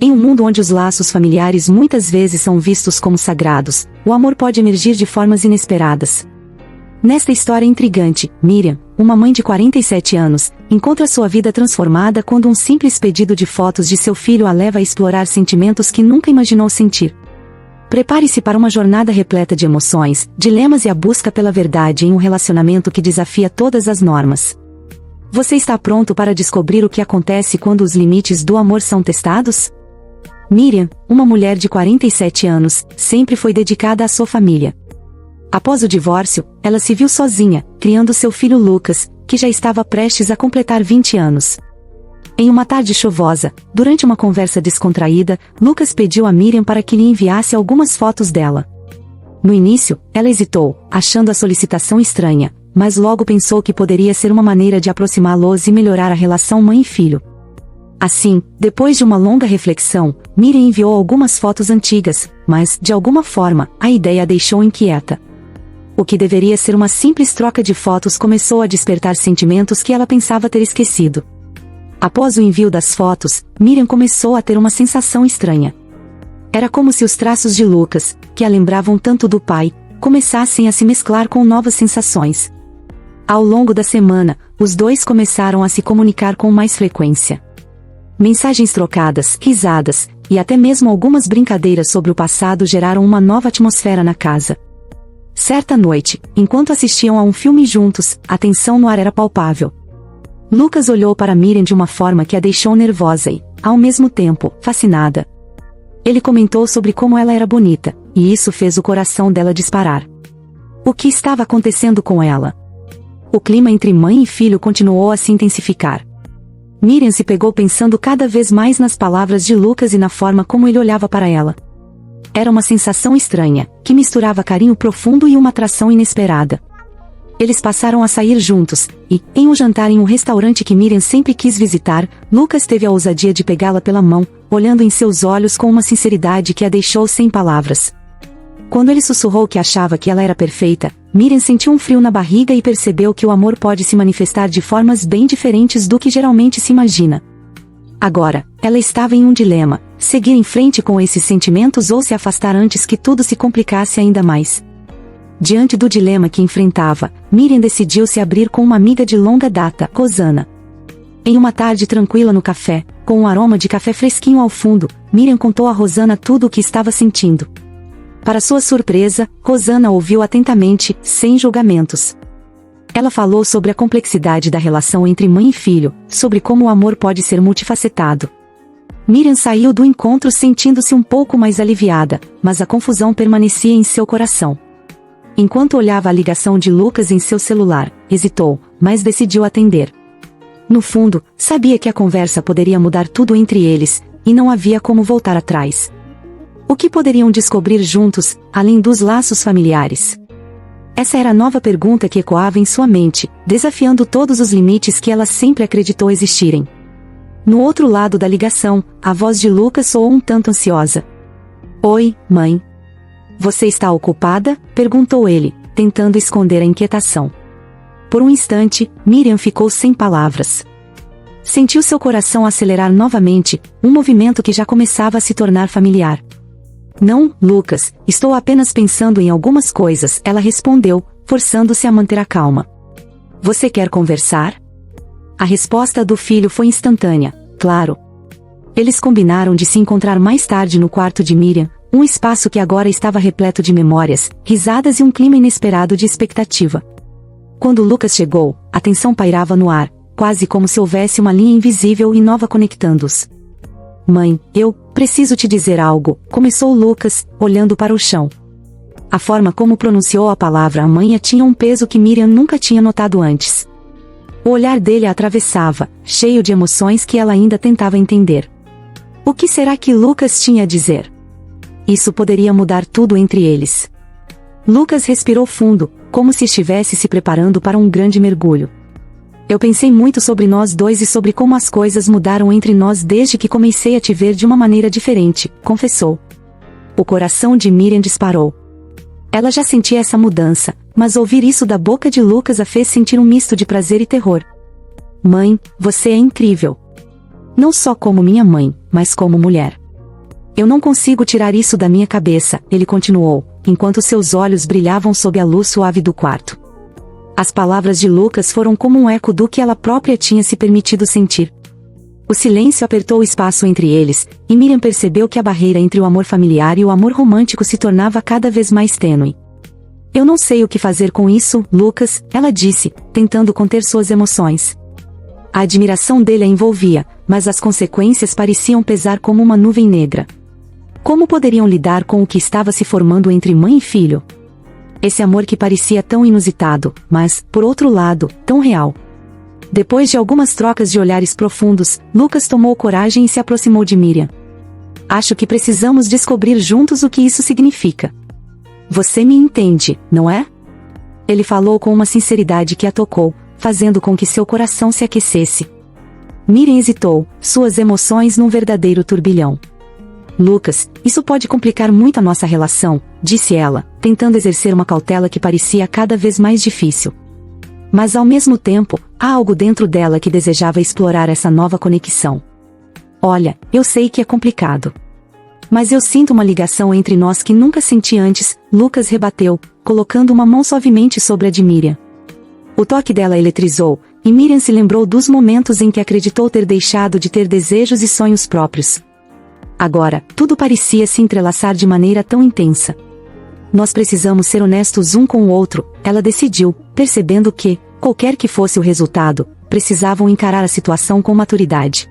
Em um mundo onde os laços familiares muitas vezes são vistos como sagrados, o amor pode emergir de formas inesperadas. Nesta história intrigante, Miriam, uma mãe de 47 anos, encontra sua vida transformada quando um simples pedido de fotos de seu filho a leva a explorar sentimentos que nunca imaginou sentir. Prepare-se para uma jornada repleta de emoções, dilemas e a busca pela verdade em um relacionamento que desafia todas as normas. Você está pronto para descobrir o que acontece quando os limites do amor são testados? Miriam, uma mulher de 47 anos, sempre foi dedicada à sua família. Após o divórcio, ela se viu sozinha, criando seu filho Lucas, que já estava prestes a completar 20 anos. Em uma tarde chuvosa, durante uma conversa descontraída, Lucas pediu a Miriam para que lhe enviasse algumas fotos dela. No início, ela hesitou, achando a solicitação estranha, mas logo pensou que poderia ser uma maneira de aproximá-los e melhorar a relação mãe e filho. Assim, depois de uma longa reflexão, Miriam enviou algumas fotos antigas, mas, de alguma forma, a ideia a deixou inquieta. O que deveria ser uma simples troca de fotos começou a despertar sentimentos que ela pensava ter esquecido. Após o envio das fotos, Miriam começou a ter uma sensação estranha. Era como se os traços de Lucas, que a lembravam tanto do pai, começassem a se mesclar com novas sensações. Ao longo da semana, os dois começaram a se comunicar com mais frequência. Mensagens trocadas, risadas, e até mesmo algumas brincadeiras sobre o passado geraram uma nova atmosfera na casa. Certa noite, enquanto assistiam a um filme juntos, a tensão no ar era palpável. Lucas olhou para Miriam de uma forma que a deixou nervosa e, ao mesmo tempo, fascinada. Ele comentou sobre como ela era bonita, e isso fez o coração dela disparar. O que estava acontecendo com ela? O clima entre mãe e filho continuou a se intensificar. Miriam se pegou pensando cada vez mais nas palavras de Lucas e na forma como ele olhava para ela. Era uma sensação estranha, que misturava carinho profundo e uma atração inesperada. Eles passaram a sair juntos, e, em um jantar em um restaurante que Miriam sempre quis visitar, Lucas teve a ousadia de pegá-la pela mão, olhando em seus olhos com uma sinceridade que a deixou sem palavras. Quando ele sussurrou que achava que ela era perfeita, Miriam sentiu um frio na barriga e percebeu que o amor pode se manifestar de formas bem diferentes do que geralmente se imagina. Agora, ela estava em um dilema: seguir em frente com esses sentimentos ou se afastar antes que tudo se complicasse ainda mais. Diante do dilema que enfrentava, Miriam decidiu se abrir com uma amiga de longa data, Rosana. Em uma tarde tranquila no café, com um aroma de café fresquinho ao fundo, Miriam contou a Rosana tudo o que estava sentindo. Para sua surpresa, Rosana ouviu atentamente, sem julgamentos. Ela falou sobre a complexidade da relação entre mãe e filho, sobre como o amor pode ser multifacetado. Miriam saiu do encontro sentindo-se um pouco mais aliviada, mas a confusão permanecia em seu coração. Enquanto olhava a ligação de Lucas em seu celular, hesitou, mas decidiu atender. No fundo, sabia que a conversa poderia mudar tudo entre eles, e não havia como voltar atrás. O que poderiam descobrir juntos, além dos laços familiares? Essa era a nova pergunta que ecoava em sua mente, desafiando todos os limites que ela sempre acreditou existirem. No outro lado da ligação, a voz de Lucas soou um tanto ansiosa. "Oi, mãe. Você está ocupada?", perguntou ele, tentando esconder a inquietação. Por um instante, Miriam ficou sem palavras. Sentiu seu coração acelerar novamente, um movimento que já começava a se tornar familiar. "Não, Lucas, estou apenas pensando em algumas coisas", ela respondeu, forçando-se a manter a calma. "Você quer conversar?" A resposta do filho foi instantânea: "Claro." Eles combinaram de se encontrar mais tarde no quarto de Miriam, um espaço que agora estava repleto de memórias, risadas e um clima inesperado de expectativa. Quando Lucas chegou, a tensão pairava no ar, quase como se houvesse uma linha invisível e nova conectando-os. "Mãe, eu preciso te dizer algo", começou Lucas, olhando para o chão. A forma como pronunciou a palavra "mãe" tinha um peso que Miriam nunca tinha notado antes. O olhar dele a atravessava, cheio de emoções que ela ainda tentava entender. O que será que Lucas tinha a dizer? Isso poderia mudar tudo entre eles. Lucas respirou fundo, como se estivesse se preparando para um grande mergulho. "Eu pensei muito sobre nós dois e sobre como as coisas mudaram entre nós desde que comecei a te ver de uma maneira diferente", confessou. O coração de Miriam disparou. Ela já sentia essa mudança, mas ouvir isso da boca de Lucas a fez sentir um misto de prazer e terror. "Mãe, você é incrível. Não só como minha mãe, mas como mulher. Eu não consigo tirar isso da minha cabeça, ele continuou, enquanto seus olhos brilhavam sob a luz suave do quarto. As palavras de Lucas foram como um eco do que ela própria tinha se permitido sentir. O silêncio apertou o espaço entre eles, e Miriam percebeu que a barreira entre o amor familiar e o amor romântico se tornava cada vez mais tênue. Eu não sei o que fazer com isso, Lucas, ela disse, tentando conter suas emoções. A admiração dele a envolvia, mas as consequências pareciam pesar como uma nuvem negra. Como poderiam lidar com o que estava se formando entre mãe e filho? Esse amor que parecia tão inusitado, mas, por outro lado, tão real. Depois de algumas trocas de olhares profundos, Lucas tomou coragem e se aproximou de Miriam. Acho que precisamos descobrir juntos o que isso significa. Você me entende, não é? Ele falou com uma sinceridade que a tocou, fazendo com que seu coração se aquecesse. Miriam hesitou, suas emoções num verdadeiro turbilhão. Lucas, isso pode complicar muito a nossa relação, disse ela, tentando exercer uma cautela que parecia cada vez mais difícil. Mas ao mesmo tempo, há algo dentro dela que desejava explorar essa nova conexão. Olha, eu sei que é complicado. Mas eu sinto uma ligação entre nós que nunca senti antes, Lucas rebateu, colocando uma mão suavemente sobre a de Miriam. O toque dela eletrizou, e Miriam se lembrou dos momentos em que acreditou ter deixado de ter desejos e sonhos próprios. Agora, tudo parecia se entrelaçar de maneira tão intensa. Nós precisamos ser honestos um com o outro, ela decidiu, percebendo que, qualquer que fosse o resultado, precisavam encarar a situação com maturidade.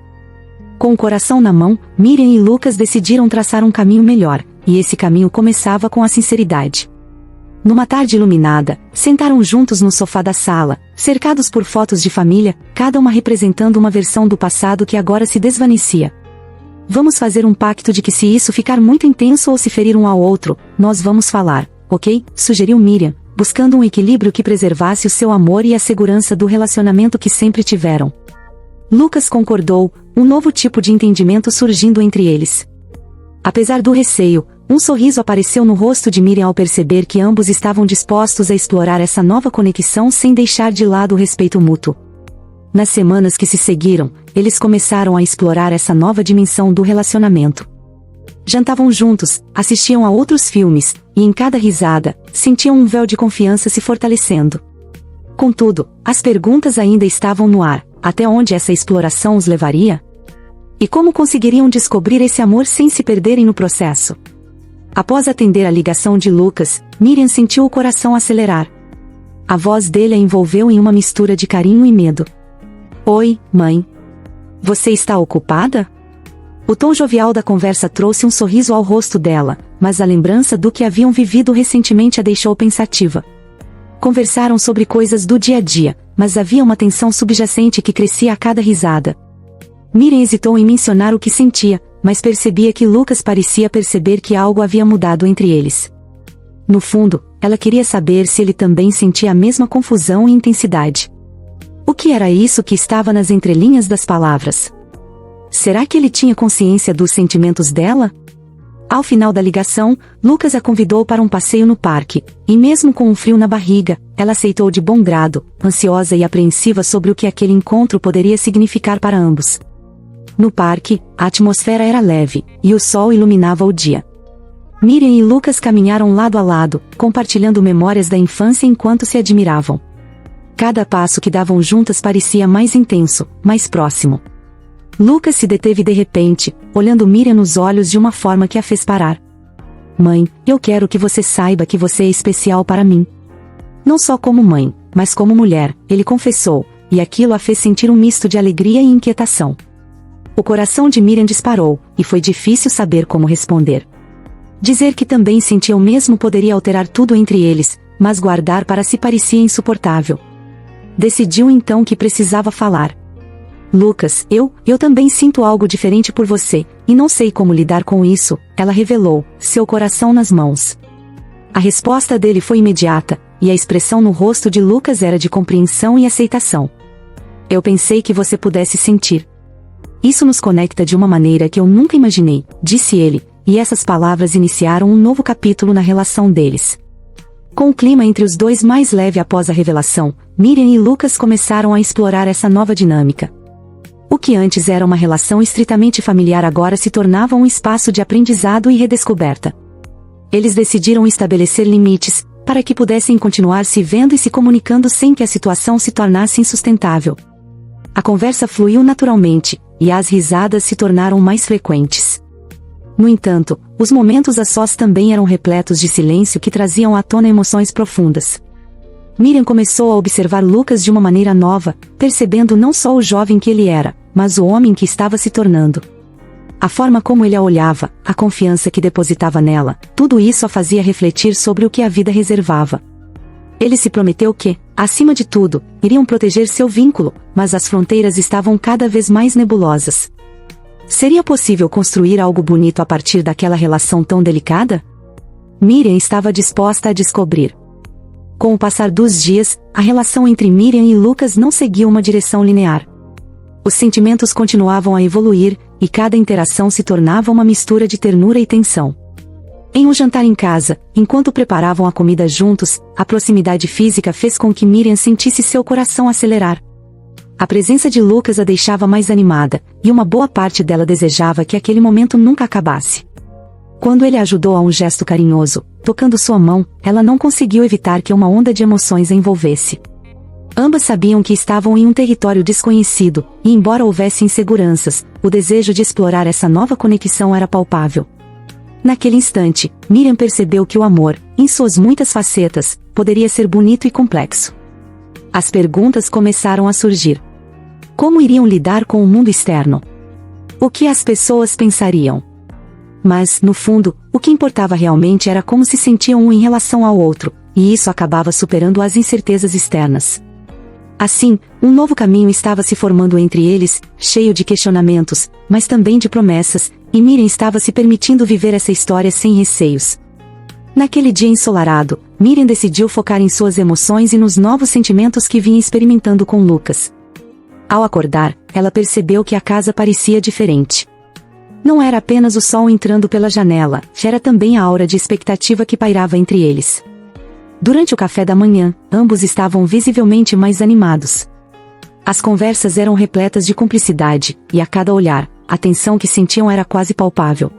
Com o coração na mão, Miriam e Lucas decidiram traçar um caminho melhor, e esse caminho começava com a sinceridade. Numa tarde iluminada, sentaram juntos no sofá da sala, cercados por fotos de família, cada uma representando uma versão do passado que agora se desvanecia. Vamos fazer um pacto de que se isso ficar muito intenso ou se ferir um ao outro, nós vamos falar, ok? Sugeriu Miriam, buscando um equilíbrio que preservasse o seu amor e a segurança do relacionamento que sempre tiveram. Lucas concordou, um novo tipo de entendimento surgindo entre eles. Apesar do receio, um sorriso apareceu no rosto de Miriam ao perceber que ambos estavam dispostos a explorar essa nova conexão sem deixar de lado o respeito mútuo. Nas semanas que se seguiram, eles começaram a explorar essa nova dimensão do relacionamento. Jantavam juntos, assistiam a outros filmes, e em cada risada, sentiam um véu de confiança se fortalecendo. Contudo, as perguntas ainda estavam no ar. Até onde essa exploração os levaria? E como conseguiriam descobrir esse amor sem se perderem no processo? Após atender a ligação de Lucas, Miriam sentiu o coração acelerar. A voz dele a envolveu em uma mistura de carinho e medo. Oi, mãe. Você está ocupada? O tom jovial da conversa trouxe um sorriso ao rosto dela, mas a lembrança do que haviam vivido recentemente a deixou pensativa. Conversaram sobre coisas do dia a dia, mas havia uma tensão subjacente que crescia a cada risada. Miriam hesitou em mencionar o que sentia, mas percebia que Lucas parecia perceber que algo havia mudado entre eles. No fundo, ela queria saber se ele também sentia a mesma confusão e intensidade. O que era isso que estava nas entrelinhas das palavras? Será que ele tinha consciência dos sentimentos dela? Ao final da ligação, Lucas a convidou para um passeio no parque, e mesmo com um frio na barriga, ela aceitou de bom grado, ansiosa e apreensiva sobre o que aquele encontro poderia significar para ambos. No parque, a atmosfera era leve, e o sol iluminava o dia. Miriam e Lucas caminharam lado a lado, compartilhando memórias da infância enquanto se admiravam. Cada passo que davam juntas parecia mais intenso, mais próximo. Lucas se deteve de repente, olhando Miriam nos olhos de uma forma que a fez parar. Mãe, eu quero que você saiba que você é especial para mim. Não só como mãe, mas como mulher, ele confessou, e aquilo a fez sentir um misto de alegria e inquietação. O coração de Miriam disparou, e foi difícil saber como responder. Dizer que também sentia o mesmo poderia alterar tudo entre eles, mas guardar para si parecia insuportável. Decidiu então que precisava falar. Lucas, eu também sinto algo diferente por você, e não sei como lidar com isso, ela revelou, seu coração nas mãos. A resposta dele foi imediata, e a expressão no rosto de Lucas era de compreensão e aceitação. Eu pensei que você pudesse sentir. Isso nos conecta de uma maneira que eu nunca imaginei, disse ele, e essas palavras iniciaram um novo capítulo na relação deles. Com o clima entre os dois mais leve após a revelação, Miriam e Lucas começaram a explorar essa nova dinâmica. O que antes era uma relação estritamente familiar agora se tornava um espaço de aprendizado e redescoberta. Eles decidiram estabelecer limites, para que pudessem continuar se vendo e se comunicando sem que a situação se tornasse insustentável. A conversa fluiu naturalmente, e as risadas se tornaram mais frequentes. No entanto, os momentos a sós também eram repletos de silêncio que traziam à tona emoções profundas. Miriam começou a observar Lucas de uma maneira nova, percebendo não só o jovem que ele era, mas o homem que estava se tornando. A forma como ele a olhava, a confiança que depositava nela, tudo isso a fazia refletir sobre o que a vida reservava. Ele se prometeu que, acima de tudo, iriam proteger seu vínculo, mas as fronteiras estavam cada vez mais nebulosas. Seria possível construir algo bonito a partir daquela relação tão delicada? Miriam estava disposta a descobrir. Com o passar dos dias, a relação entre Miriam e Lucas não seguia uma direção linear. Os sentimentos continuavam a evoluir, e cada interação se tornava uma mistura de ternura e tensão. Em um jantar em casa, enquanto preparavam a comida juntos, a proximidade física fez com que Miriam sentisse seu coração acelerar. A presença de Lucas a deixava mais animada, e uma boa parte dela desejava que aquele momento nunca acabasse. Quando ele a ajudou a um gesto carinhoso, tocando sua mão, ela não conseguiu evitar que uma onda de emoções a envolvesse. Ambas sabiam que estavam em um território desconhecido, e embora houvesse inseguranças, o desejo de explorar essa nova conexão era palpável. Naquele instante, Miriam percebeu que o amor, em suas muitas facetas, poderia ser bonito e complexo. As perguntas começaram a surgir. Como iriam lidar com o mundo externo? O que as pessoas pensariam? Mas, no fundo, o que importava realmente era como se sentiam um em relação ao outro, e isso acabava superando as incertezas externas. Assim, um novo caminho estava se formando entre eles, cheio de questionamentos, mas também de promessas, e Miriam estava se permitindo viver essa história sem receios. Naquele dia ensolarado, Miriam decidiu focar em suas emoções e nos novos sentimentos que vinha experimentando com Lucas. Ao acordar, ela percebeu que a casa parecia diferente. Não era apenas o sol entrando pela janela, era também a aura de expectativa que pairava entre eles. Durante o café da manhã, ambos estavam visivelmente mais animados. As conversas eram repletas de cumplicidade, e a cada olhar, a tensão que sentiam era quase palpável.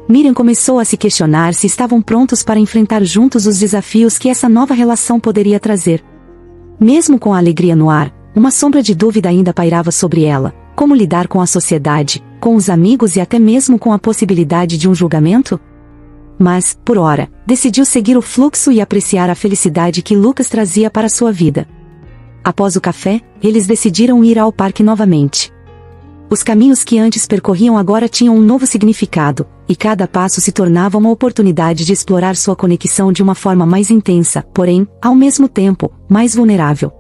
Miriam começou a se questionar se estavam prontos para enfrentar juntos os desafios que essa nova relação poderia trazer. Mesmo com a alegria no ar, uma sombra de dúvida ainda pairava sobre ela: como lidar com a sociedade, com os amigos e até mesmo com a possibilidade de um julgamento? Mas, por ora, decidiu seguir o fluxo e apreciar a felicidade que Lucas trazia para sua vida. Após o café, eles decidiram ir ao parque novamente. Os caminhos que antes percorriam agora tinham um novo significado, e cada passo se tornava uma oportunidade de explorar sua conexão de uma forma mais intensa, porém, ao mesmo tempo, mais vulnerável.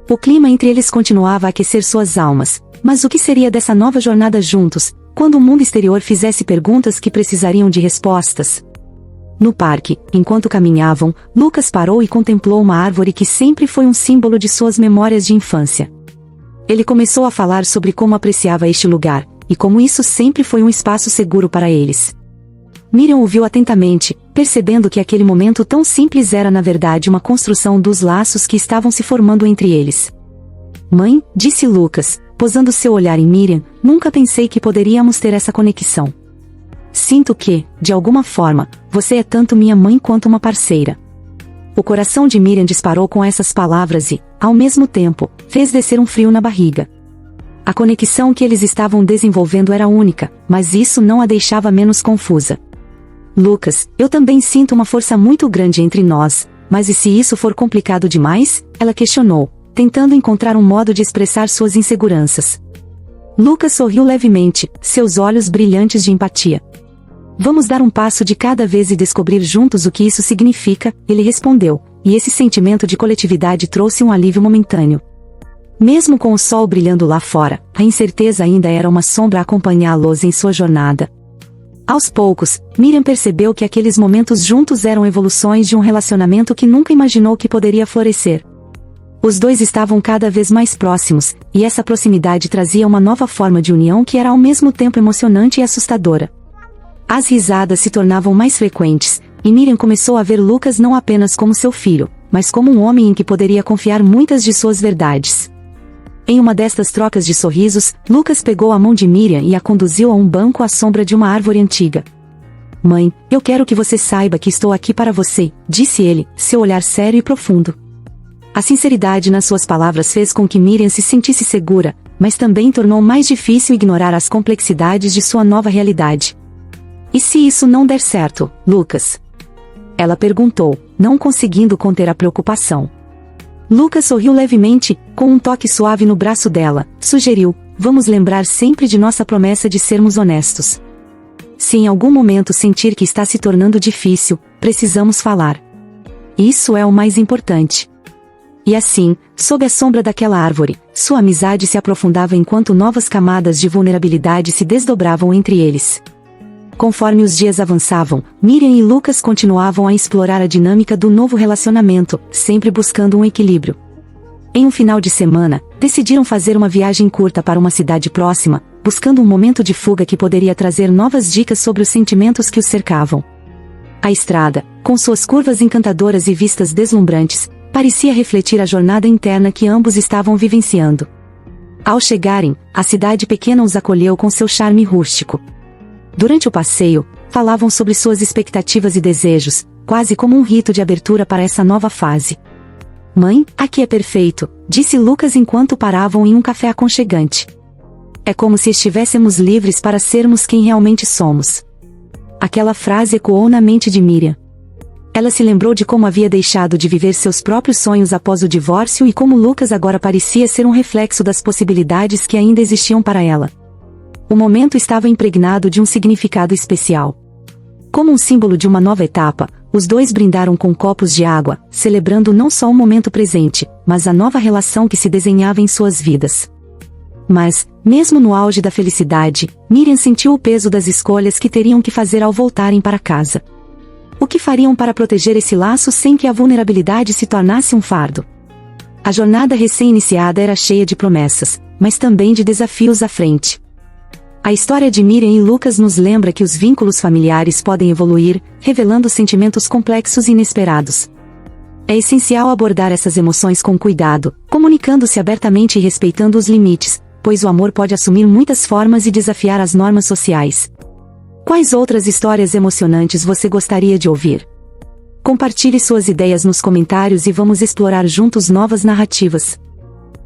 O clima entre eles continuava a aquecer suas almas, mas o que seria dessa nova jornada juntos, quando o mundo exterior fizesse perguntas que precisariam de respostas? No parque, enquanto caminhavam, Lucas parou e contemplou uma árvore que sempre foi um símbolo de suas memórias de infância. Ele começou a falar sobre como apreciava este lugar, e como isso sempre foi um espaço seguro para eles. Miriam ouviu atentamente, percebendo que aquele momento tão simples era na verdade uma construção dos laços que estavam se formando entre eles. "Mãe", disse Lucas, posando seu olhar em Miriam, "nunca pensei que poderíamos ter essa conexão. Sinto que, de alguma forma, você é tanto minha mãe quanto uma parceira." O coração de Miriam disparou com essas palavras e, ao mesmo tempo, fez descer um frio na barriga. A conexão que eles estavam desenvolvendo era única, mas isso não a deixava menos confusa. "Lucas, eu também sinto uma força muito grande entre nós, mas e se isso for complicado demais?" ela questionou, tentando encontrar um modo de expressar suas inseguranças. Lucas sorriu levemente, seus olhos brilhantes de empatia. "Vamos dar um passo de cada vez e descobrir juntos o que isso significa", ele respondeu, e esse sentimento de coletividade trouxe um alívio momentâneo. Mesmo com o sol brilhando lá fora, a incerteza ainda era uma sombra a acompanhá-los em sua jornada. Aos poucos, Miriam percebeu que aqueles momentos juntos eram evoluções de um relacionamento que nunca imaginou que poderia florescer. Os dois estavam cada vez mais próximos, e essa proximidade trazia uma nova forma de união que era ao mesmo tempo emocionante e assustadora. As risadas se tornavam mais frequentes, e Miriam começou a ver Lucas não apenas como seu filho, mas como um homem em que poderia confiar muitas de suas verdades. Em uma destas trocas de sorrisos, Lucas pegou a mão de Miriam e a conduziu a um banco à sombra de uma árvore antiga. Mãe, eu quero que você saiba que estou aqui para você, disse ele, seu olhar sério e profundo. A sinceridade nas suas palavras fez com que Miriam se sentisse segura, mas também tornou mais difícil ignorar as complexidades de sua nova realidade. E se isso não der certo, Lucas? Ela perguntou, não conseguindo conter a preocupação. Lucas sorriu levemente, com um toque suave no braço dela, sugeriu, vamos lembrar sempre de nossa promessa de sermos honestos. Se em algum momento sentir que está se tornando difícil, precisamos falar. Isso é o mais importante. E assim, sob a sombra daquela árvore, sua amizade se aprofundava enquanto novas camadas de vulnerabilidade se desdobravam entre eles. Conforme os dias avançavam, Miriam e Lucas continuavam a explorar a dinâmica do novo relacionamento, sempre buscando um equilíbrio. Em um final de semana, decidiram fazer uma viagem curta para uma cidade próxima, buscando um momento de fuga que poderia trazer novas dicas sobre os sentimentos que os cercavam. A estrada, com suas curvas encantadoras e vistas deslumbrantes, parecia refletir a jornada interna que ambos estavam vivenciando. Ao chegarem, a cidade pequena os acolheu com seu charme rústico. Durante o passeio, falavam sobre suas expectativas e desejos, quase como um rito de abertura para essa nova fase. Mãe, aqui é perfeito, disse Lucas enquanto paravam em um café aconchegante. É como se estivéssemos livres para sermos quem realmente somos. Aquela frase ecoou na mente de Miriam. Ela se lembrou de como havia deixado de viver seus próprios sonhos após o divórcio e como Lucas agora parecia ser um reflexo das possibilidades que ainda existiam para ela. O momento estava impregnado de um significado especial. Como um símbolo de uma nova etapa, os dois brindaram com copos de água, celebrando não só o momento presente, mas a nova relação que se desenhava em suas vidas. Mas, mesmo no auge da felicidade, Miriam sentiu o peso das escolhas que teriam que fazer ao voltarem para casa. O que fariam para proteger esse laço sem que a vulnerabilidade se tornasse um fardo? A jornada recém-iniciada era cheia de promessas, mas também de desafios à frente. A história de Miriam e Lucas nos lembra que os vínculos familiares podem evoluir, revelando sentimentos complexos e inesperados. É essencial abordar essas emoções com cuidado, comunicando-se abertamente e respeitando os limites, pois o amor pode assumir muitas formas e desafiar as normas sociais. Quais outras histórias emocionantes você gostaria de ouvir? Compartilhe suas ideias nos comentários e vamos explorar juntos novas narrativas.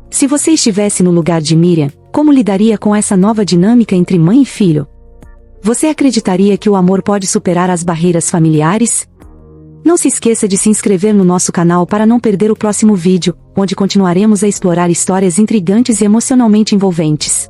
Se você estivesse no lugar de Miriam, como lidaria com essa nova dinâmica entre mãe e filho? Você acreditaria que o amor pode superar as barreiras familiares? Não se esqueça de se inscrever no nosso canal para não perder o próximo vídeo, onde continuaremos a explorar histórias intrigantes e emocionalmente envolventes.